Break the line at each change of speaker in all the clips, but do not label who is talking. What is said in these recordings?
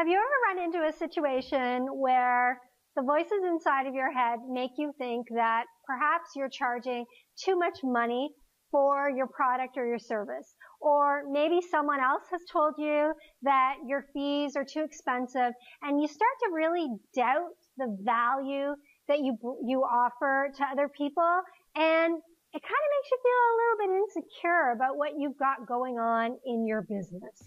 Have you ever run into a situation where the voices inside of your head make you think that perhaps you're charging too much money for your product or your service? Or maybe someone else has told you that your fees are too expensive, and you start to really doubt the value that you offer to other people, and it kind of makes you feel a little bit insecure about what you've got going on in your business.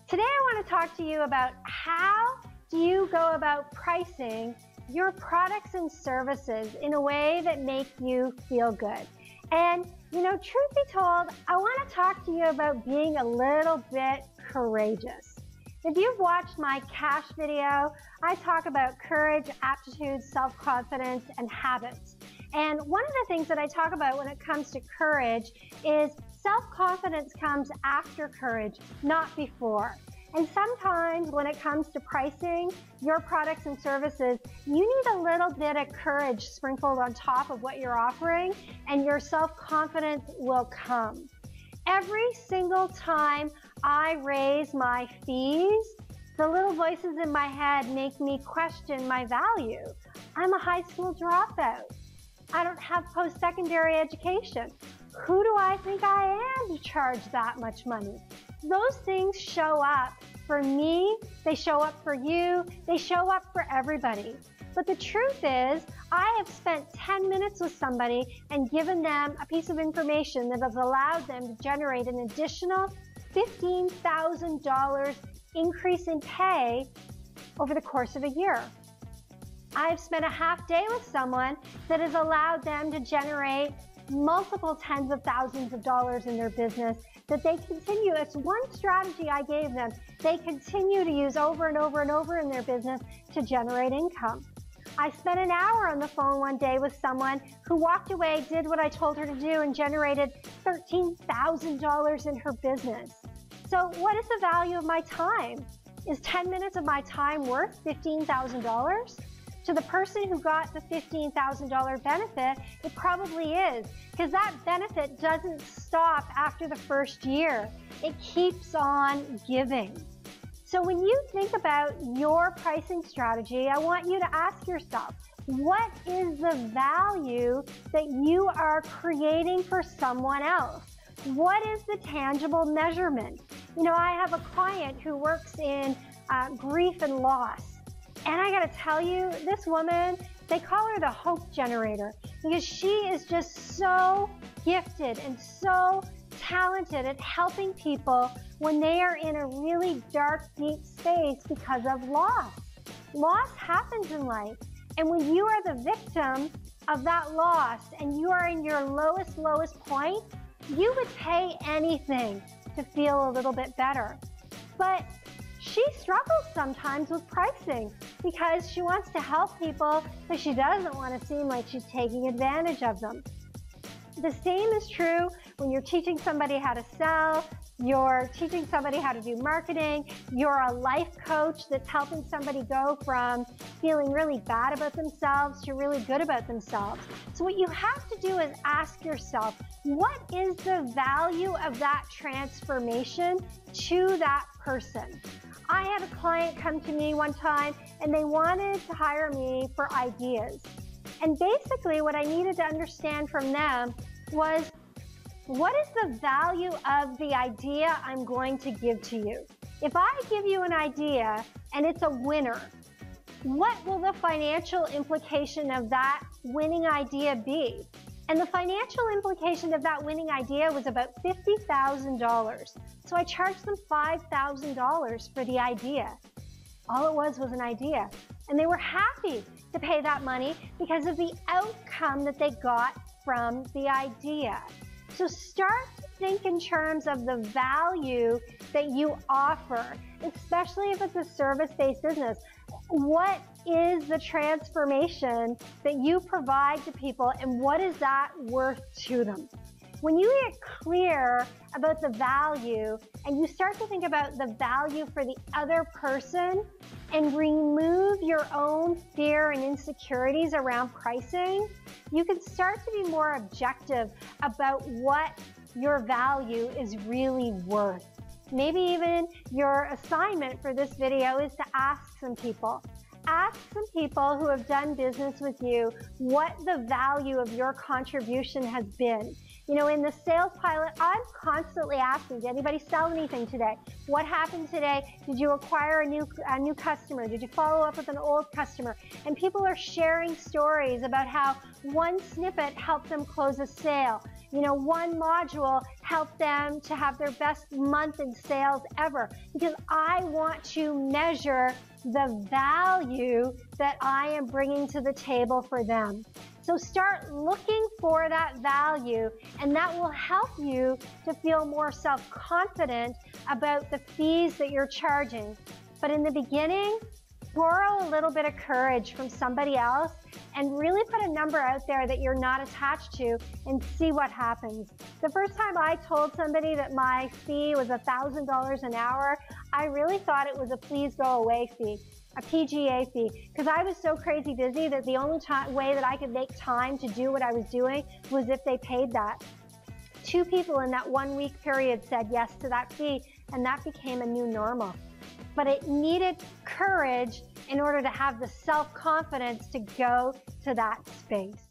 Today I want to talk to you about how do you go about pricing your products and services in a way that make you feel good. And, truth be told, I want to talk to you about being a little bit courageous. If you've watched my cash video, I talk about courage, aptitude, self-confidence, and habits. And one of the things that I talk about when it comes to courage is self-confidence comes after courage, not before. And sometimes when it comes to pricing your products and services, you need a little bit of courage sprinkled on top of what you're offering, and your self-confidence will come. Every single time I raise my fees, the little voices in my head make me question my value. I'm a high school dropout. I don't have post-secondary education. Who do I think I am to charge that much money? Those things show up for me, they show up for you, they show up for everybody. But the truth is, I have spent 10 minutes with somebody and given them a piece of information that has allowed them to generate an additional $15,000 increase in pay over the course of a year. I've spent a half day with someone that has allowed them to generate multiple tens of thousands of dollars in their business that they continue. It's one strategy I gave them. They continue to use over and over and over in their business to generate income. I spent an hour on the phone one day with someone who walked away, did what I told her to do, and generated $13,000 in her business. So what is the value of my time? Is 10 minutes of my time worth $15,000? To the person who got the $15,000 benefit, it probably is, because that benefit doesn't stop after the first year. It keeps on giving. So when you think about your pricing strategy, I want you to ask yourself, what is the value that you are creating for someone else? What is the tangible measurement? I have a client who works in grief and loss. And I gotta tell you, this woman, they call her the hope generator because she is just so gifted and so talented at helping people when they are in a really dark, deep space because of loss. Loss happens in life. And when you are the victim of that loss and you are in your lowest point, you would pay anything to feel a little bit better. But she struggles sometimes with pricing because she wants to help people, but she doesn't want to seem like she's taking advantage of them. The same is true when you're teaching somebody how to sell, you're teaching somebody how to do marketing, you're a life coach that's helping somebody go from feeling really bad about themselves to really good about themselves. So what you have to do is ask yourself, what is the value of that transformation to that person? I had a client come to me one time and they wanted to hire me for ideas. And basically what I needed to understand from them was, what is the value of the idea I'm going to give to you? If I give you an idea and it's a winner, what will the financial implication of that winning idea be? And the financial implication of that winning idea was about $50,000. So I charged them $5,000 for the idea. All it was an idea. And they were happy to pay that money because of the outcome that they got from the idea. So start to think in terms of the value that you offer, especially if it's a service-based business. What is the transformation that you provide to people, and what is that worth to them? When you get clear about the value and you start to think about the value for the other person and remove your own fear and insecurities around pricing, you can start to be more objective about what your value is really worth. Maybe even your assignment for this video is to ask some people. Ask some people who have done business with you what the value of your contribution has been. You know, in the sales pilot, I'm constantly asking, did anybody sell anything today? What happened today? Did you acquire a new customer? Did you follow up with an old customer? And people are sharing stories about how one snippet helped them close a sale. You know, one module helped them to have their best month in sales ever, because I want to measure the value that I am bringing to the table for them. So start looking for that value, and that will help you to feel more self-confident about the fees that you're charging. But in the beginning, borrow a little bit of courage from somebody else and really put a number out there that you're not attached to and see what happens. The first time I told somebody that my fee was $1,000 an hour, I really thought it was a please go away fee, a PGA fee, because I was so crazy busy that the only way that I could make time to do what I was doing was if they paid that. 2 people in that 1 week period said yes to that fee, and that became a new normal. But it needed courage in order to have the self-confidence to go to that space.